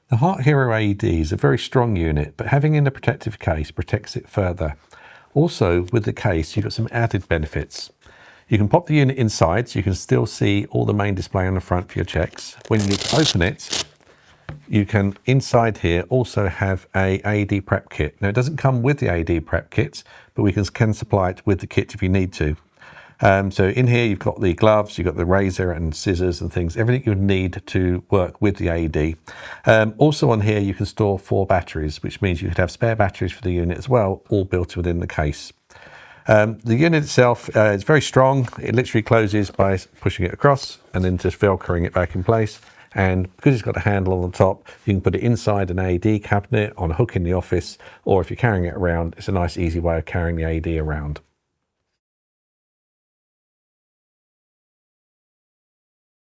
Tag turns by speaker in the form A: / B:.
A: The HeartHero AED is a very strong unit, but having in a protective case protects it further. Also, with the case, you've got some added benefits. You can pop the unit inside, so you can still see all the main display on the front for your checks. When you open it, you can, inside here, also have a AED prep kit. Now, it doesn't come with the AED prep kit, but we can supply it with the kit if you need to. So in here, you've got the gloves, you've got the razor and scissors and things, everything you need to work with the AED. Also on here, you can store 4 batteries, which means you could have spare batteries for the unit as well, all built within the case. The unit itself is very strong. It literally closes by pushing it across and then just velcroing it back in place. And because it's got a handle on the top, you can put it inside an AED cabinet, on a hook in the office, or if you're carrying it around, it's a nice easy way of carrying the AED around.